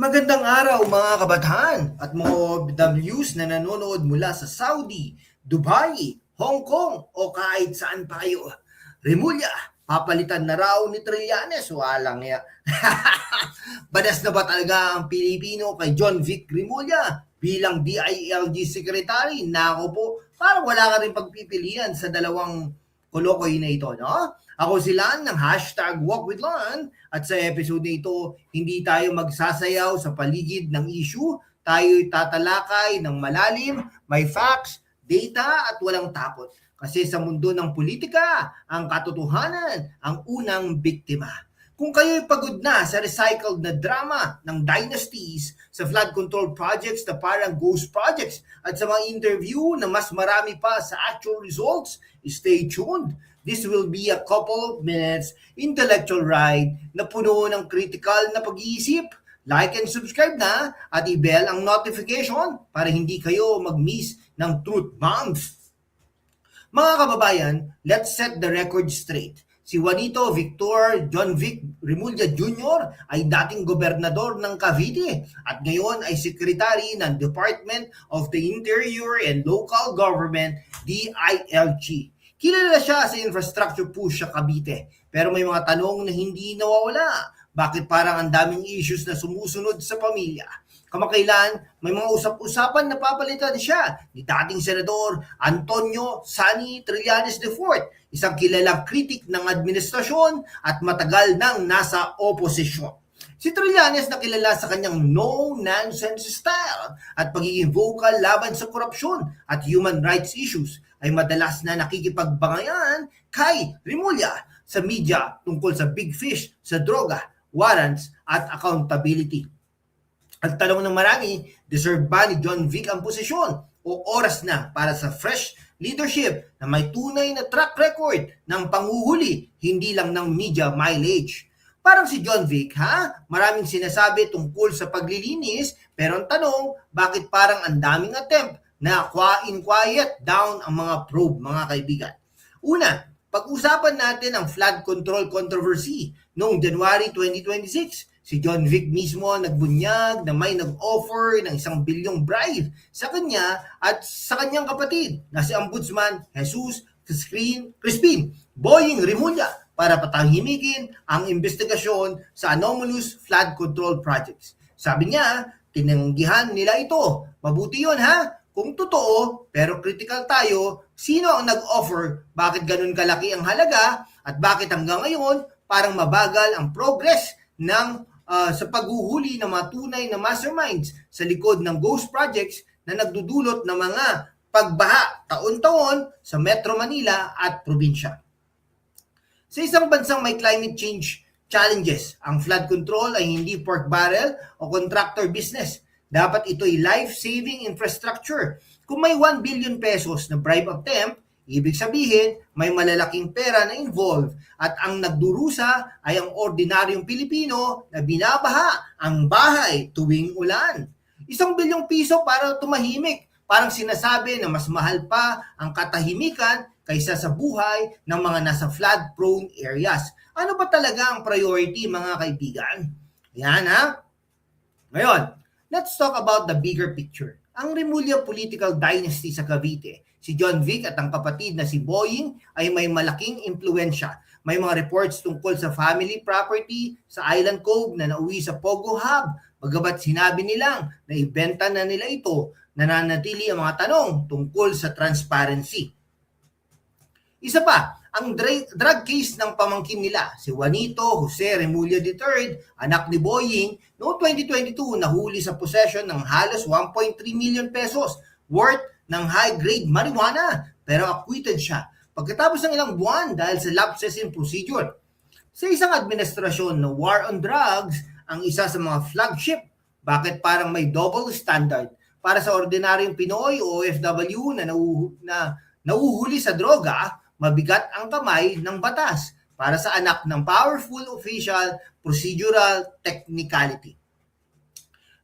Magandang araw mga kabataan at mga OFWs na nanonood mula sa Saudi, Dubai, Hong Kong o kahit saan pa kayo. Remulla, papalitan na raw ni Trillanes. Walang ya. Badas na ba talaga ang Pilipino kay John Vic Remulla bilang DILG Secretary? Nako po, parang wala ka rin pagpipilian sa dalawang kolokoy na ito, no? Ako si Lan ng hashtag Walk with Lan at sa episode na ito, hindi tayo magsasayaw sa paligid ng issue. Tayo'y tatalakay ng malalim, may facts, data at walang takot. Kasi sa mundo ng politika, ang katotohanan ang unang biktima. Kung kayo'y pagod na sa recycled na drama ng dynasties, sa flood control projects na parang ghost projects, at sa mga interview na mas marami pa sa actual results, stay tuned. This will be a couple of minutes intellectual ride na puno ng critical na pag-iisip. Like and subscribe na at i-bell ang notification para hindi kayo mag-miss ng truth bombs. Mga kababayan, let's set the record straight. Si Juanito Victor John Vic Remulla Jr. ay dating gobernador ng Cavite at ngayon ay sekretary ng Department of the Interior and Local Government, DILG. Kilala siya sa infrastructure push sa Cavite, pero may mga tanong na hindi nawawala. Bakit parang ang daming issues na sumusunod sa pamilya? Kamakailan, may mga usap-usapan na papalitan siya ni dating Senador Antonio Sani Trillanes IV, isang kilalang kritik ng administrasyon at matagal nang nasa oposisyon. Si Trillanes na kilala sa kanyang no-nonsense style at pagiging vocal laban sa korupsyon at human rights issues ay madalas na nakikipagbangayan kay Remulla sa media tungkol sa big fish, sa droga, warrants at accountability. Ang tanong ng marami, deserve ba ni John Vic ang posisyon o oras na para sa fresh leadership na may tunay na track record ng panghuhuli, hindi lang ng media mileage? Parang si John Vic, ha? Maraming sinasabi tungkol sa paglilinis, pero ang tanong, bakit parang ang daming attempt na quiet down ang mga probe, mga kaibigan? Una, pag-usapan natin ang flood control controversy noong January 2026. Si John Vic mismo nagbunyag na may nag-offer ng 1 bilyong bribe sa kanya at sa kanyang kapatid na si Ombudsman Jesus Crispin Boying Remulla para patahimikin ang investigasyon sa anomalous flood control projects. Sabi niya, tinanggihan nila ito. Mabuti yun, ha? Kung totoo, pero critical tayo, sino ang nag-offer, bakit ganun kalaki ang halaga, at bakit hanggang ngayon parang mabagal ang progress ng sa paghuhuli ng mga tunay na masterminds sa likod ng ghost projects na nagdudulot ng mga pagbaha taon-taon sa Metro Manila at probinsya. Sa isang bansang may climate change challenges, ang flood control ay hindi pork barrel o contractor business. Dapat ito'y life-saving infrastructure. Kung may 1 billion pesos na bribe attempt, ibig sabihin, may malalaking pera na involved at ang nagdurusa ay ang ordinaryong Pilipino na binabaha ang bahay tuwing ulan. 1 bilyong piso para tumahimik. Parang sinasabi na mas mahal pa ang katahimikan kaysa sa buhay ng mga nasa flood-prone areas. Ano ba talaga ang priority, mga kaibigan? Yan, ha? Ngayon, let's talk about the bigger picture. Ang Remulla political dynasty sa Cavite, si John Vic at ang kapatid na si Boying ay may malaking impluensya. May mga reports tungkol sa family property sa Island Cove na nauwi sa Pogo Hub. Bagamat sinabi nilang na ibenta na nila ito, nananatili ang mga tanong tungkol sa transparency. Isa pa, ang drug case ng pamangkin nila, si Juanito Jose Remulla III, anak ni Boying, noong 2022 nahuli sa possession ng halos 1.3 million pesos worth ng high-grade marijuana, pero acquitted siya pagkatapos ng ilang buwan dahil sa lapses in procedure. Sa isang administrasyon na war on drugs ang isa sa mga flagship, bakit parang may double standard para sa ordinaryong Pinoy o OFW na nauhuli sa droga? Mabigat ang kamay ng batas para sa anak ng powerful official procedural technicality.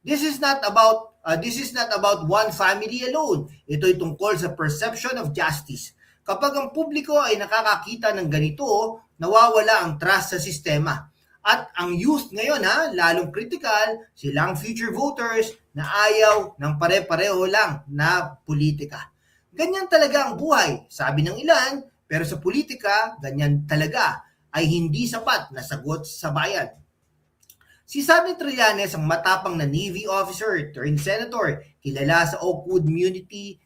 This is not about one family alone. Ito'y tungkol sa perception of justice. Kapag ang publiko ay nakakakita ng ganito, nawawala ang trust sa sistema. At ang youth ngayon lalong critical, silang future voters na ayaw ng pare-pareho lang na politika. Ganyan talaga ang buhay, sabi ng ilan, pero sa politika, ganyan talaga ay hindi sapat na sagot sa bayan. Si Sammy Trillanes ang matapang na Navy officer turned senator, kilala sa Oakwood Mutiny,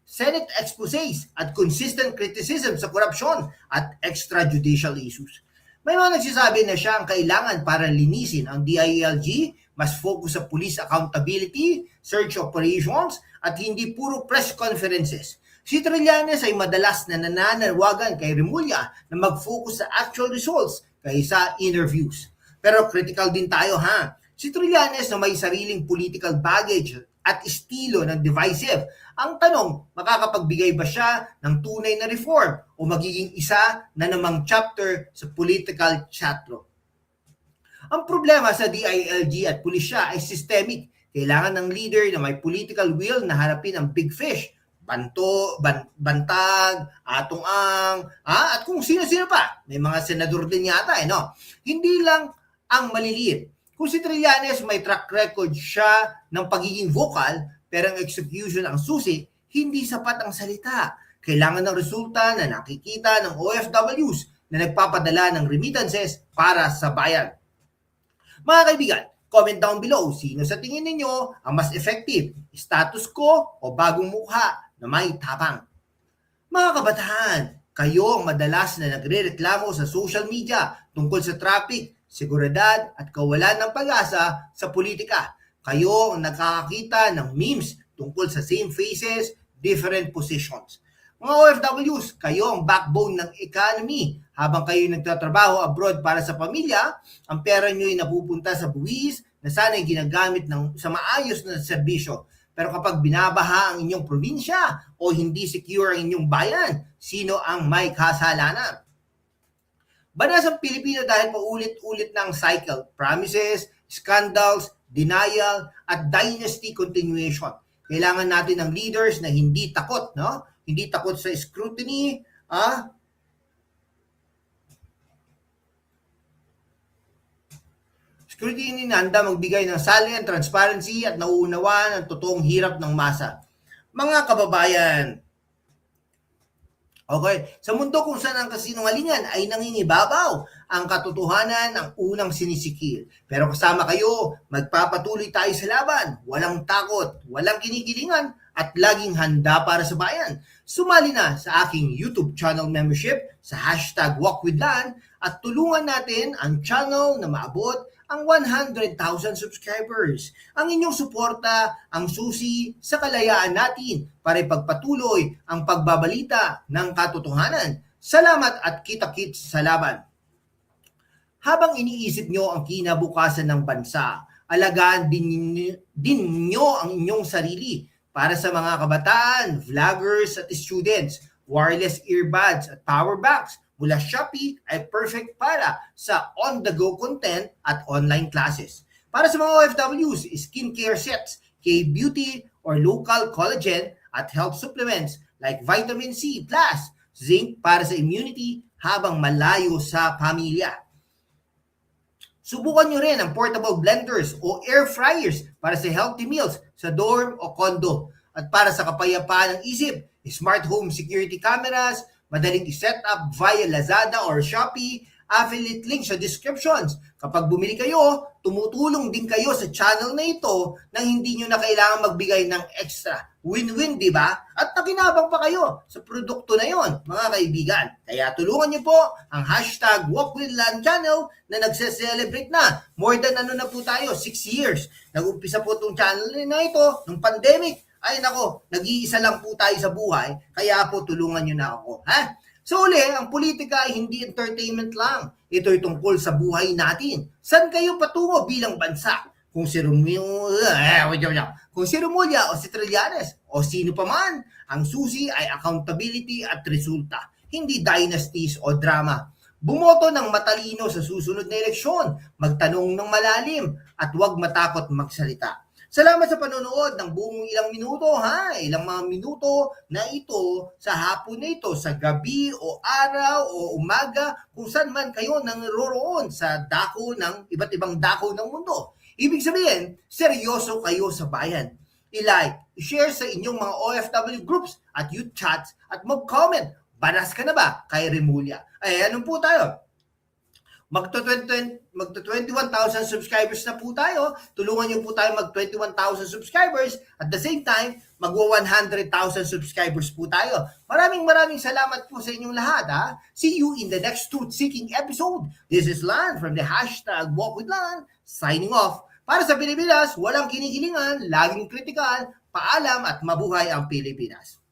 Senate exposés at consistent criticism sa korupsyon at extrajudicial issues. May mga nagsasabi na siya ang kailangan para linisin ang DILG, mas focus sa police accountability, search operations, at hindi puro press conferences. Si Trillanes ay madalas na nananawagan kay Remulla na mag-focus sa actual results kaysa interviews. Pero critical din tayo Si Trillanes na may sariling political baggage at estilo ng divisive. Ang tanong, makakapagbigay ba siya ng tunay na reform o magiging isa na namang chapter sa political chatroom? Ang problema sa DILG at pulisya ay systemic. Kailangan ng leader na may political will na harapin ang big fish. Bantag, Atong-ang, at kung sino-sino pa. May mga senador din yata, Hindi lang ang maliliit. Kung si Trillanes may track record siya ng pagiging vocal, pero ang execution ang susi, hindi sapat ang salita. Kailangan ng resulta na nakikita ng OFWs na nagpapadala ng remittances para sa bayan. Mga kaibigan, comment down below sino sa tingin ninyo ang mas effective, status quo o bagong mukha na may tapang. Mga kabataan, kayo ang madalas na nagre-reklamo sa social media tungkol sa traffic, seguridad at kawalan ng pag-asa sa politika. Kayo ang nakakakita ng memes tungkol sa same faces, different positions. Mga OFWs, kayo ang backbone ng economy. Habang kayo nagtatrabaho abroad para sa pamilya, ang pera nyo ay napupunta sa buwis na sana'y ginagamit sa maayos na serbisyo. Pero kapag binabaha ang inyong probinsya o hindi secure ang inyong bayan, sino ang may kasalanan? Banasang Pilipino dahil paulit-ulit ng cycle, promises, scandals, denial, at dynasty continuation. Kailangan natin ng leaders na hindi takot, Hindi takot sa scrutiny, Scrutiny na handa magbigay ng salient transparency at nauunawaan ang totoong hirap ng masa. Mga kababayan, okay, sa mundo kung saan ang kasinungalingan ay nangingibabaw, ang katotohanan ang unang sinisikil. Pero kasama kayo, magpapatuloy tayo sa laban, walang takot, walang kinikilingan, at laging handa para sa bayan. Sumali na sa aking YouTube channel membership sa #WalkWithLan at tulungan natin ang channel na maabot ang 100,000 subscribers. Ang inyong suporta ang susi sa kalayaan natin para ipagpatuloy ang pagbabalita ng katotohanan. Salamat at kita-kits sa laban. Habang iniisip nyo ang kinabukasan ng bansa, alagaan din nyo ang inyong sarili. Para sa mga kabataan, vloggers at students, wireless earbuds at power banks mula Shopee ay perfect para sa on-the-go content at online classes. Para sa mga OFWs, skincare sets, K-beauty or local collagen at health supplements like vitamin C plus, zinc para sa immunity habang malayo sa pamilya. Subukan nyo rin ang portable blenders o air fryers para sa healthy meals sa dorm o condo. At para sa kapayapaan ng isip, smart home security cameras, madaling i-set up via Lazada or Shopee, affiliate link sa descriptions. Kapag bumili kayo, tumutulong din kayo sa channel na ito nang hindi nyo na kailangan magbigay ng extra. Win-win, di ba? At nakinabang pa kayo sa produkto na yon, mga kaibigan. Kaya tulungan nyo po ang #WalkWithLan channel na nagse-celebrate na. More than na po tayo, 6 years. Nag-umpisa po itong channel na ito nung pandemic. Ay nako, nag-iisa lang po tayo sa buhay, kaya po tulungan nyo na ako. So uli, ang politika ay hindi entertainment lang. Ito'y tungkol sa buhay natin. Saan kayo patungo bilang bansa? Kung si Remulla o si Trillanes o sino pa man, ang susi ay accountability at resulta, hindi dynasties o drama. Bumoto ng matalino sa susunod na eleksyon, magtanong ng malalim at huwag matakot magsalita. Salamat sa panonood ng buong ilang minuto ha. Ilang mga minuto na ito sa hapon na ito, sa gabi o araw o umaga, kung saan man kayo nanroroon sa dako ng iba't ibang dako ng mundo. Ibig sabihin, seryoso kayo sa bayan. I-like, i-share sa inyong mga OFW groups at youth chats at mag-comment. Banas ka na ba kay Remulla? Ay, ano po tayo? Magto-21,000 subscribers na po tayo. Tulungan niyo po tayo mag-21,000 subscribers. At the same time, magwa-100,000 subscribers po tayo. Maraming salamat po sa inyong lahat. Ha? See you in the next truth-seeking episode. This is Lan from the hashtag Walk with Lan, signing off. Para sa Pilipinas, walang kinikilingan, laging kritikal, paalam at mabuhay ang Pilipinas.